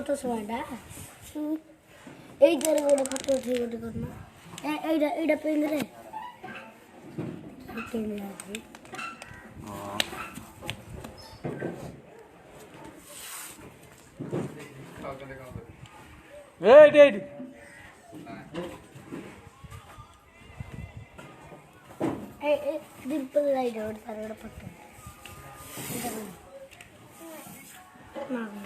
তো সময়টা এই জায়গায় ওটা কত আছে ওটা কর না এইটা পেন রে পেন আছে এই डिंपल लाइट और सारे पट्टे ना